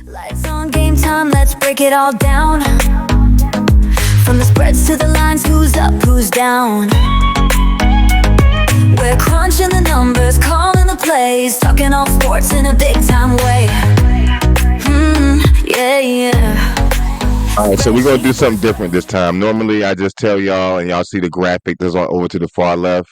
Lights on, game time, let's break it all down. From the spreads to the lines, who's up, who's down. We're crunching the numbers, calling the plays, talking all sports in a big time way. Yeah, yeah. All right, so we're gonna do something different this time. Normally, I just tell y'all, and y'all see the graphic that's on over to the far left,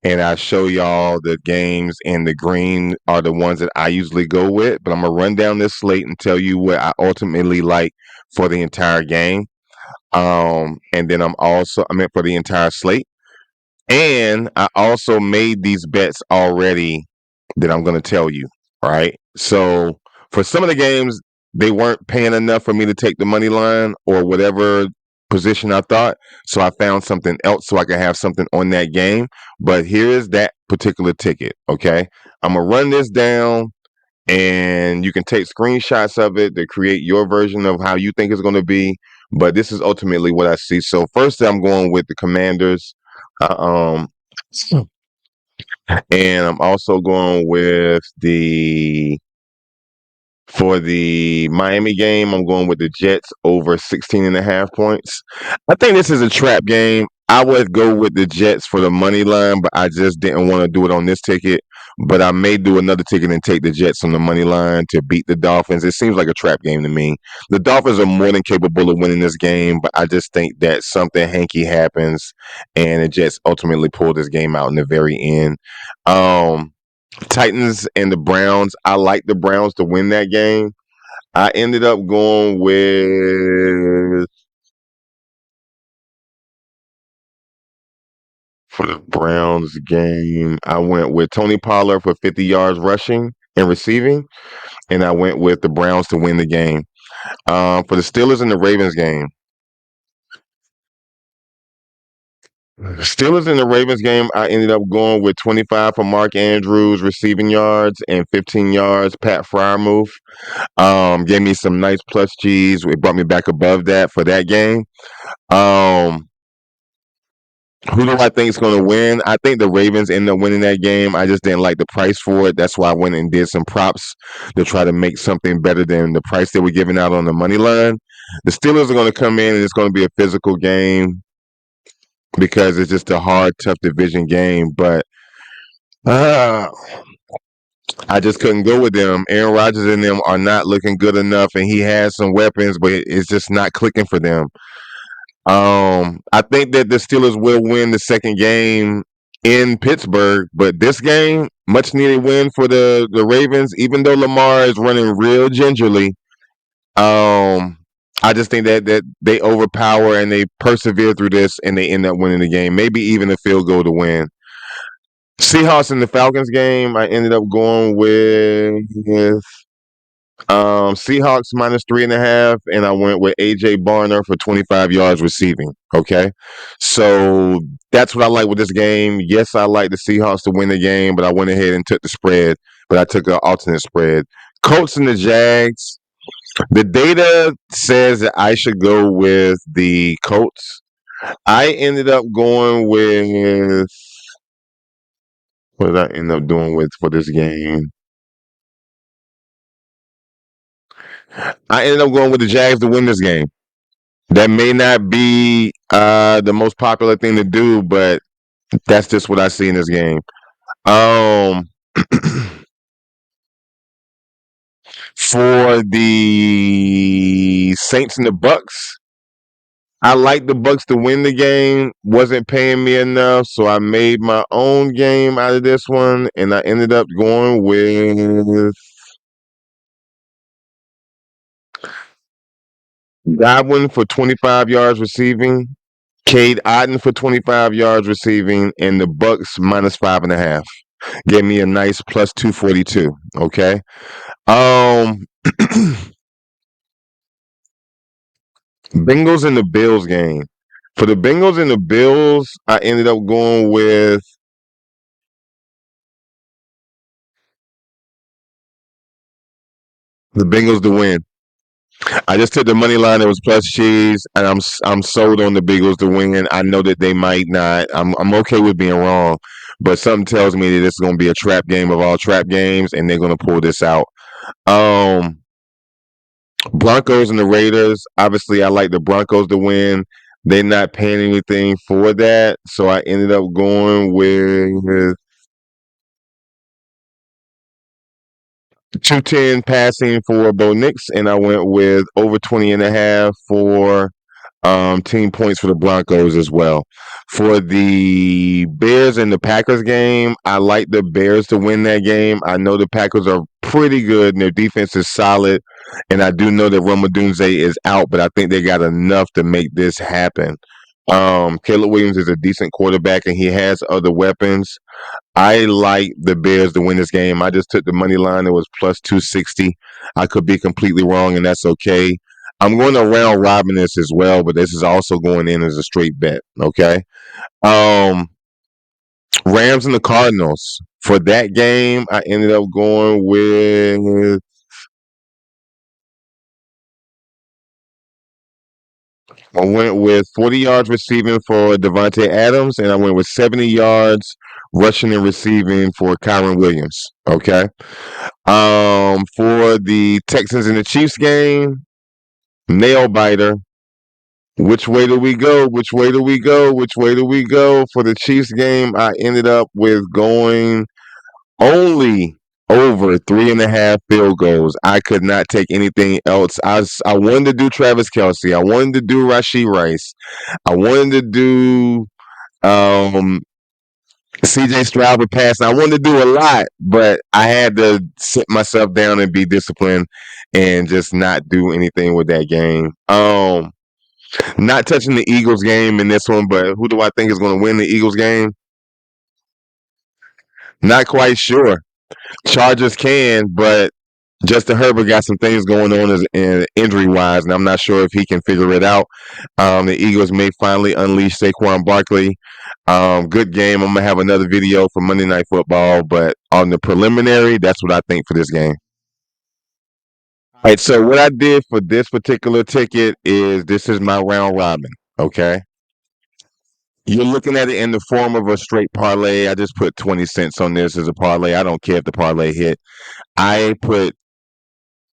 and I show y'all the games, and the green are the ones that I usually go with. But I'm gonna run down this slate and tell you what I ultimately like for the entire game. And then I meant for the entire slate, and I also made these bets already that I'm gonna tell you. All right, so for some of the games, they weren't paying enough for me to take the money line or whatever position I thought. So I found something else so I could have something on that game. But here is that particular ticket. Okay. I'm going to run this down and you can take screenshots of it to create your version of how you think it's going to be. But this is ultimately what I see. So first, I'm going with the Commanders. Uh, um, and I'm also going with for the Miami game, I'm going with the Jets over 16.5 points. I think this is a trap game. I would go with the Jets for the money line, but I just didn't want to do it on this ticket. But I may do another ticket and take the Jets on the money line to beat the Dolphins. It seems like a trap game to me. The Dolphins are more than capable of winning this game, but I just think that something hanky happens and the Jets ultimately pull this game out in the very end. Um, Titans and the Browns. I like the Browns to win that game. I ended up going with for the Browns game. I went with Tony Pollard for 50 yards rushing and receiving, and I went with the Browns to win the game. For the Steelers and the Ravens game. Steelers in the Ravens game, I ended up going with 25 for Mark Andrews receiving yards and 15 yards Pat Fryermuth. Gave me some nice plus G's. It brought me back above that for that game. Um, who do I think is going to win? I think the Ravens end up winning that game. I just didn't like the price for it. That's why I went and did some props to try to make something better than the price they were giving out on the money line. The Steelers are going to come in and it's going to be a physical game because it's just a hard, tough division game. But uh, I just couldn't go with them. Aaron Rodgers and them are not looking good enough, and he has some weapons, but it's just not clicking for them. I think that the Steelers will win the second game in Pittsburgh, but this game, much needed win for the Ravens, even though Lamar is running real gingerly. Um, I just think that they overpower and they persevere through this and they end up winning the game, maybe even a field goal to win. Seahawks in the Falcons game, I ended up going with Seahawks minus 3.5, and I went with AJ Barner for 25 yards receiving. Okay. So that's what I like with this game. Yes, I like the Seahawks to win the game, but I went ahead and took the spread, but I took an alternate spread. Colts and the Jags. The data says that I should go with the Colts. I ended up going with what did I end up doing with for this game? I ended up going with the Jags to win this game. That may not be the most popular thing to do, but that's just what I see in this game. Um, for the Saints and the Bucks, I like the Bucks to win the game. Wasn't paying me enough, so I made my own game out of this one, and I ended up going with Godwin for 25 yards receiving, Cade Otton for 25 yards receiving, and the Bucks minus 5.5. Gave me a nice plus 242. Okay. Um Bengals and the Bills game. For the Bengals and the Bills, I ended up going with the Bengals to win. I just took the money line. It was plus cheese, and I'm sold on the Bengals to win. I know that they might not. I'm okay with being wrong, but something tells me that this is going to be a trap game of all trap games, and they're going to pull this out. Um, Broncos and the Raiders. Obviously, I like the Broncos to win. They're not paying anything for that, so I ended up going with 210 passing for Bo Nix, and I went with over 20 and a half for team points for the Broncos as well. For the Bears and the Packers game, I like the Bears to win that game. I know the Packers are pretty good and their defense is solid, and I do know that Dunze is out, but I think they got enough to make this happen. Caleb Williams is a decent quarterback and he has other weapons. I like the Bears to win this game. I just took the money line. It was plus 260. I could be completely wrong, and that's okay. I'm going to round robin this as well, but this is also going in as a straight bet. Okay. Um, Rams and the Cardinals. For that game, I ended up going with I went with 40 yards receiving for Devontae Adams, and I went with 70 yards rushing and receiving for Kyron Williams. Okay. For the Texans and the Chiefs game, nail biter. Which way do we go? Which way do we go? Which way do we go? For the Chiefs game, I ended up with going only over 3.5 field goals. I could not take anything else. I wanted to do Travis Kelsey. I wanted to do Rashee Rice. I wanted to do CJ Stroud with pass. I wanted to do a lot, but I had to sit myself down and be disciplined and just not do anything with that game. Not touching the Eagles game in this one, but who do I think is going to win the Eagles game? Not quite sure. Chargers can, but Justin Herbert got some things going on injury wise, and I'm not sure if he can figure it out. The Eagles may finally unleash Saquon Barkley. Good game. I'm gonna have another video for Monday Night Football, but on the preliminary, that's what I think for this game. All right. So what I did for this particular ticket is this is my round robin. Okay. You're looking at it in the form of a straight parlay. I just put 20 cents on this as a parlay. I don't care if the parlay hit. I put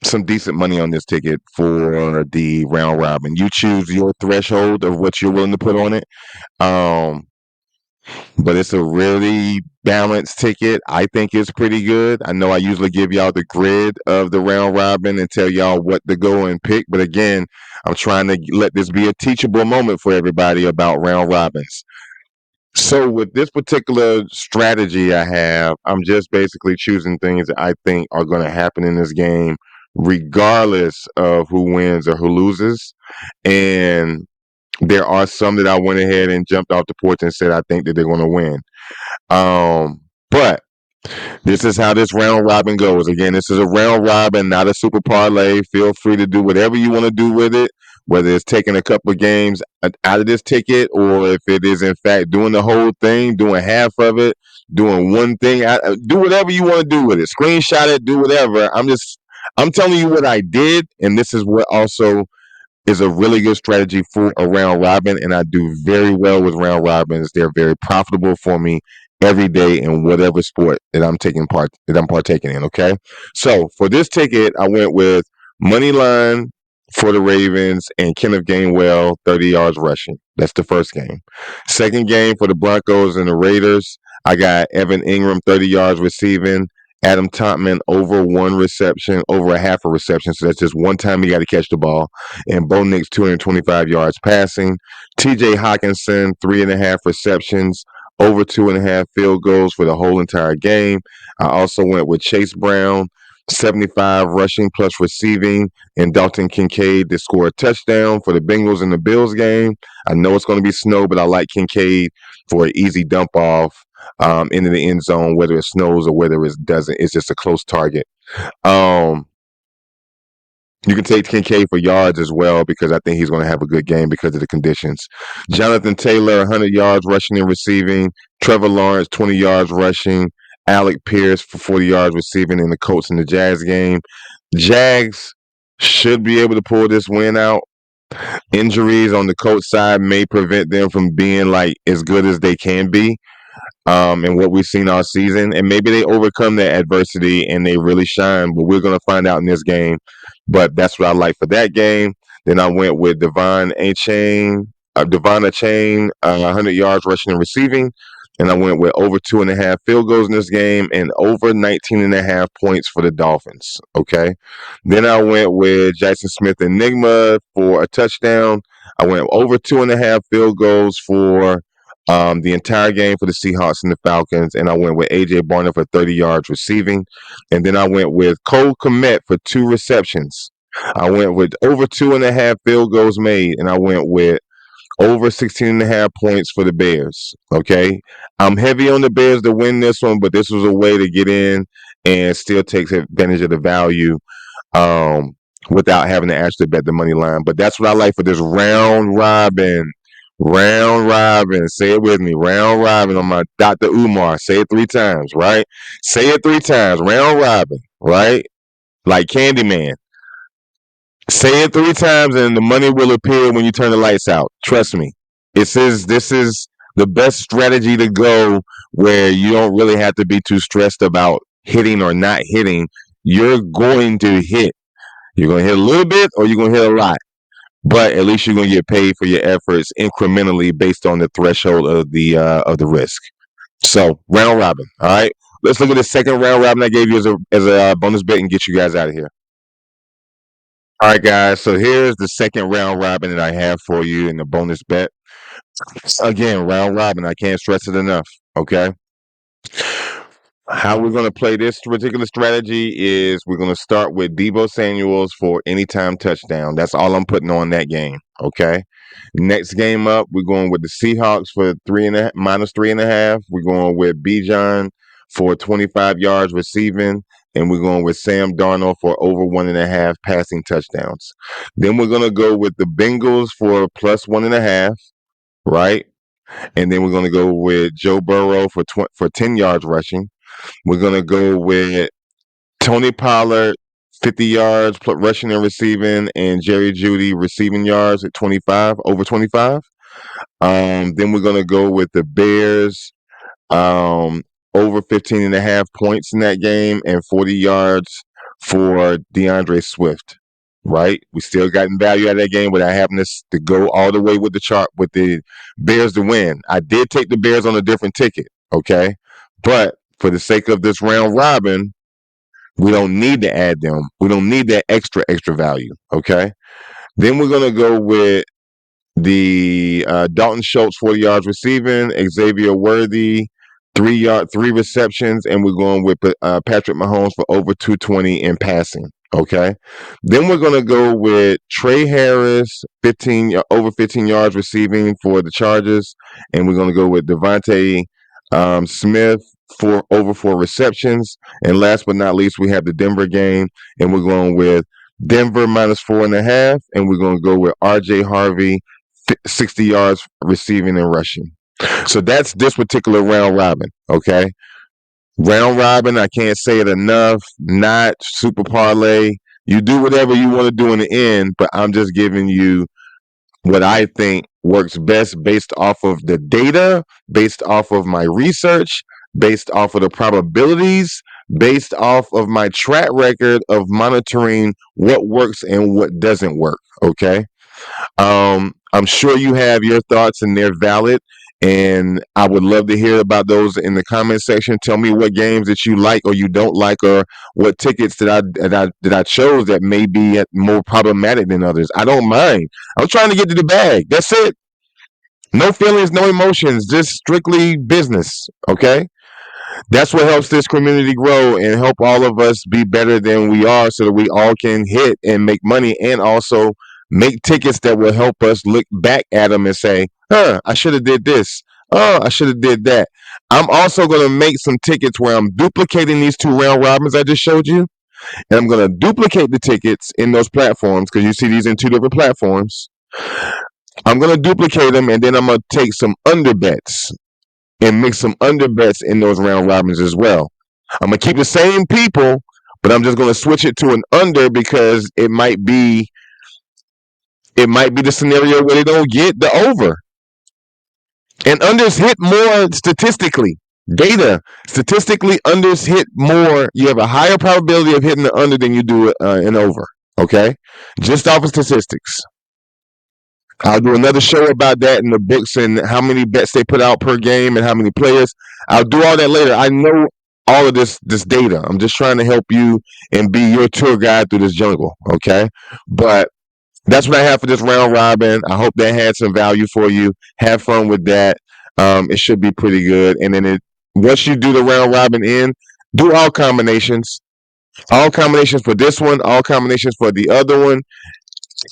some decent money on this ticket for the round robin. You choose your threshold of what you're willing to put on it. Um, but it's a really balanced ticket. I think it's pretty good. I know I usually give y'all the grid of the round robin and tell y'all what to go and pick. But again, I'm trying to let this be a teachable moment for everybody about round robins. So with this particular strategy I have, I'm just basically choosing things that I think are going to happen in this game, regardless of who wins or who loses. And there are some that I went ahead and jumped off the porch and said I think that they're going to win. But this is how this round robin goes. Again, this is a round robin, not a super parlay. Feel free to do whatever you want to do with it, whether it's taking a couple of games out of this ticket or if it is, in fact, doing the whole thing, doing half of it, doing one thing. Do whatever you want to do with it. Screenshot it, do whatever. I'm telling you what I did, and this is what also is a really good strategy for a round robin, and I do very well with round robins. They're very profitable for me every day in whatever sport that I'm partaking in. Okay, so for this ticket, I went with money line for the Ravens and Kenneth Gainwell 30 yards rushing. That's the first game. Second game for the Broncos and the Raiders, I got Evan Ingram 30 yards receiving. Adam Totman over one reception, over a half a reception. So that's just one time he got to catch the ball. And Bo Nix 225 yards passing. TJ Hawkinson, 3.5 receptions, over 2.5 field goals for the whole entire game. I also went with Chase Brown, 75 rushing plus receiving, and Dalton Kincaid to score a touchdown for the Bengals in the Bills game. I know it's going to be snow, but I like Kincaid for an easy dump off into the end zone, whether it snows or whether it doesn't. It's just a close target. Um, you can take Kincaid for yards as well because I think he's going to have a good game because of the conditions. Jonathan Taylor, 100 yards rushing and receiving. Trevor Lawrence, 20 yards rushing. Alec Pierce for 40 yards receiving in the Colts and the Jazz game. Jags should be able to pull this win out. Injuries on the Colts side may prevent them from being like as good as they can be. and what we've seen all season. And maybe they overcome that adversity and they really shine. But we're going to find out in this game. But that's what I like for that game. Then I went with Devon Chain, 100 yards rushing and receiving. And I went with over 2.5 field goals in this game and over 19.5 points for the Dolphins. Okay. Then I went with Jackson Smith Enigma for a touchdown. I went over 2.5 field goals for the entire game for the Seahawks and the Falcons. And I went with AJ Barner for 30 yards receiving. And then I went with Cole Kmet for 2 receptions. I went with over 2.5 field goals made. And I went with over 16.5 points for the Bears. Okay. I'm heavy on the Bears to win this one, but this was a way to get in and still take advantage of the value um, without having to actually bet the money line. But that's what I like for this round robin. Round robin. Say it with me. Round robin on my Dr. Umar. Say it 3 times, right? Say it 3 times. Round robin, right? Like Candyman. Say it 3 times and the money will appear when you turn the lights out. Trust me. This is the best strategy to go where you don't really have to be too stressed about hitting or not hitting. You're going to hit. You're going to hit a little bit or you're going to hit a lot. But at least you're going to get paid for your efforts incrementally based on the threshold of the risk. So round robin. All right. Let's look at the second round robin I gave you as a bonus bet and get you guys out of here. All right, guys. So here's the second round robin that I have for you in the bonus bet. Again, round robin. I can't stress it enough. Okay. How we're going to play this particular strategy is we're going to start with Debo Samuels for anytime touchdown. That's all I'm putting on that game. Okay. Next game up, we're going with the Seahawks for -3.5. We're going with Bijan for 25 yards receiving, and we're going with Sam Darnold for over 1.5 passing touchdowns. Then we're gonna go with the Bengals for +1.5, right? And then we're gonna go with Joe Burrow for 10 yards rushing. We're gonna go with Tony Pollard, 50 yards rushing and receiving, and Jerry Judy receiving yards at 25, over 25. Then we're gonna go with the Bears, um, over 15.5 points in that game and 40 yards for DeAndre Swift. Right, we still gotten value out of that game without having to go all the way with the chart with the Bears to win. I did take the Bears on a different ticket, okay, but for the sake of this round robin, we don't need to add them. We don't need that extra value, okay. Then we're gonna go with the Dalton Schultz 40 yards receiving, Xavier Worthy 3 receptions, and we're going with Patrick Mahomes for over 220 in passing. Okay, then we're gonna go with Trey Harris over 15 yards receiving for the Chargers, and we're gonna go with Devontae Smith for over 4 receptions, and last but not least, we have the Denver game, and we're going with Denver -4.5, and we're going to go with RJ Harvey 60 yards receiving and rushing. So that's this particular round robin. Okay. Round robin, I can't say it enough. Not super parlay. You do whatever you want to do in the end, but I'm just giving you what I think works best based off of the data, based off of my research, based off of the probabilities, based off of my track record of monitoring what works and what doesn't work. Okay. I'm sure you have your thoughts and they're valid. And I would love to hear about those in the comment section. Tell me what games that you like or you don't like, or what tickets that I chose that may be more problematic than others. I don't mind. I'm trying to get to the bag. That's it. No feelings, no emotions, just strictly business. Okay. That's what helps this community grow and help all of us be better than we are so that we all can hit and make money and also make tickets that will help us look back at them and say, I should have did this. Oh, I should have did that. I'm also going to make some tickets where I'm duplicating these 2 round robins I just showed you. And I'm going to duplicate the tickets in those platforms because you see these in 2 different platforms. I'm going to duplicate them and then I'm going to take some under bets and mix some under bets in those round robins as well. I'm gonna keep the same people, but I'm just gonna switch it to an under because it might be the scenario where they don't get the over. And unders hit more statistically. Data. Statistically, unders hit more. You have a higher probability of hitting the under than you do an over. Okay? Just off of statistics. I'll do another show about that in the books and how many bets they put out per game and how many players. I'll do all that later. I know all of this data. I'm just trying to help you and be your tour guide through this jungle. Okay? But that's what I have for this round robin. I hope that had some value for you. Have fun with that. It should be pretty good. And then once you do the round robin do all combinations. All combinations for this one, all combinations for the other one.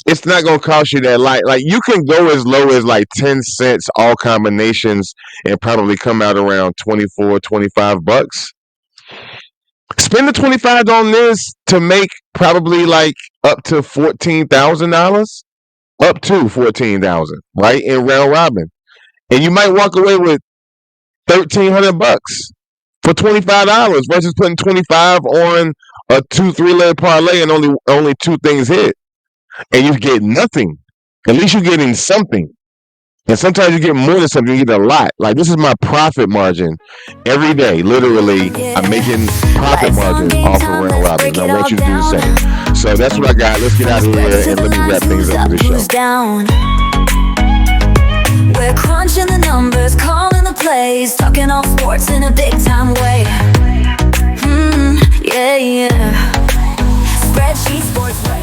It's not gonna cost you that like you can go as low as like 10 cents all combinations and probably come out around 24-25 bucks. Spend the 25 on this to make probably like up to $14,000. Up to 14,000, right? In round robin. And you might walk away with 1,300 bucks for $25 versus putting 25 on a 2-3 leg parlay and only two things hit. And you get nothing. At least you're getting something. And sometimes you get more than something, you get a lot. Like this is my profit margin every day. Literally, I'm making profit margin off of round robin. I want you to do the same. So that's what I got. Let's get out of here and let me wrap things up for the show. We're crunching the numbers, calling the plays, talking all sports in a big time way. Yeah. Spreadsheets Sports.